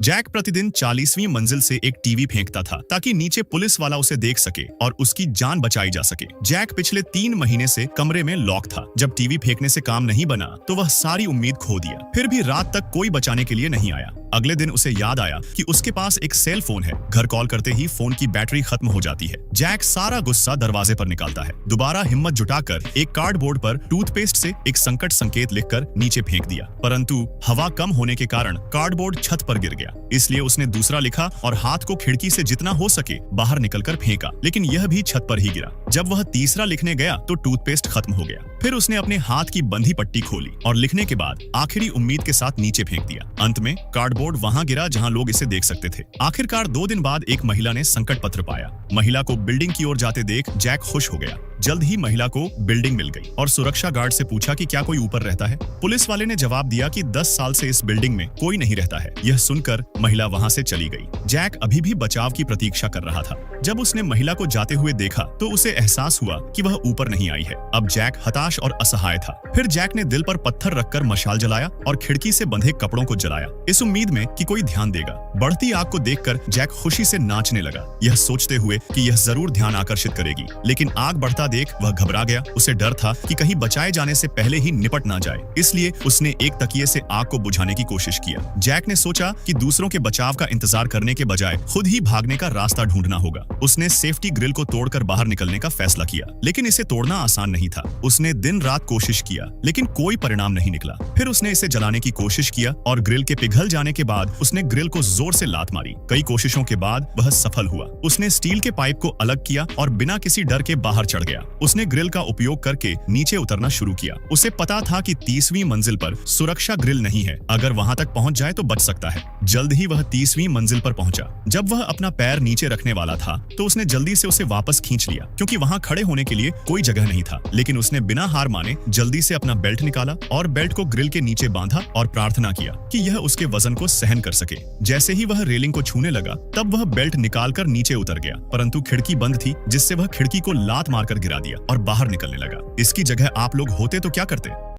Jack प्रतिदिन 40वीं मंजिल से एक टीवी फेंकता था ताकि नीचे पुलिस वाला उसे देख सके और उसकी जान बचाई जा सके। जैक पिछले 3 महीने से कमरे में लॉक था। जब टीवी फेंकने से काम नहीं बना तो वह सारी उम्मीद खो दिया। फिर भी रात तक कोई बचाने के लिए नहीं आया। अगले दिन उसे याद आया कि उसके पास एक सेल फोन है। घर कॉल करते ही फोन की बैटरी खत्म हो जाती है। जैक सारा गुस्सा दरवाजे पर निकालता है। दोबारा हिम्मत जुटाकर एक कार्डबोर्ड पर टूथपेस्ट से एक संकट संकेत लिखकर नीचे फेंक दिया, परंतु हवा कम होने के कारण कार्डबोर्ड छत पर गिर गया। इसलिए उसने दूसरा लिखा और हाथ को खिड़की से जितना हो सके बाहर निकलकर फेंका, लेकिन यह भी छत पर ही गिरा। जब वह तीसरा लिखने गया तो टूथपेस्ट खत्म हो गया। फिर उसने अपने हाथ की बंधी पट्टी खोली और लिखने के बाद आखिरी उम्मीद के साथ नीचे फेंक दिया। अंत में कार्डबोर्ड वहां गिरा जहां लोग इसे देख सकते थे। आखिरकार 2 दिन बाद एक महिला ने संकट पत्र पाया। महिला को बिल्डिंग की ओर जाते देख जैक खुश हो गया। जल्द ही महिला को बिल्डिंग मिल गई और सुरक्षा गार्ड से पूछा कि क्या कोई ऊपर रहता है। पुलिस वाले ने जवाब दिया कि 10 साल से इस बिल्डिंग में कोई नहीं रहता है। यह सुनकर महिला वहां से चली गई। जैक अभी भी बचाव की प्रतीक्षा कर रहा था। जब उसने महिला को जाते हुए देखा तो उसे एहसास हुआ कि वह ऊपर नहीं आई है। अब जैक हताश और असहाय था। फिर जैक ने दिल पर पत्थर रखकर मशाल जलाया और खिड़की से बंधे कपड़ों को जलाया, इस उम्मीद में कि कोई ध्यान देगा। बढ़ती आग को देखकर जैक खुशी से नाचने लगा, यह सोचते हुए कि यह जरूर ध्यान आकर्षित करेगी। लेकिन आग बढ़ता देख वह घबरा गया। उसे डर था कि कहीं बचाए जाने से पहले ही निपट ना जाए, इसलिए उसने एक तकिए से आग को बुझाने की कोशिश किया। जैक ने सोचा कि दूसरों के बचाव का इंतजार करने के बजाय खुद ही भागने का रास्ता ढूंढना होगा। उसने सेफ्टी ग्रिल को तोड़कर बाहर निकलने का फैसला किया, लेकिन इसे तोड़ना आसान नहीं था। उसने दिन रात कोशिश किया, लेकिन कोई परिणाम नहीं निकला। फिर उसने इसे जलाने की कोशिश किया और ग्रिल के पिघल जाने के बाद उसने ग्रिल को जोर से लात मारी। कई कोशिशों के बाद वह सफल हुआ। उसने स्टील के पाइप को अलग किया और बिना किसी डर के बाहर चढ़ गया। उसने ग्रिल का उपयोग करके नीचे उतरना शुरू किया। उसे पता था कि 30वीं मंजिल पर सुरक्षा ग्रिल नहीं है, अगर वहां तक पहुंच जाए तो बच सकता है। जल्द ही वह 30वीं मंजिल पर पहुंचा। जब वह अपना पैर नीचे रखने वाला था तो उसने जल्दी से उसे वापस खींच लिया, क्योंकि वहां खड़े होने के लिए कोई जगह नहीं था। लेकिन उसने बिना हार माने जल्दी से अपना बेल्ट निकाला और बेल्ट को ग्रिल के नीचे बांधा और प्रार्थना किया कि यह उसके वजन को सहन कर सके। जैसे ही वह रेलिंग को छूने लगा तब वह बेल्ट निकालकर नीचे उतर गया, परंतु खिड़की बंद थी, जिससे वह खिड़की को लात मारकर गिरा दिया और बाहर निकलने लगा। इसकी जगह आप लोग होते तो क्या करते?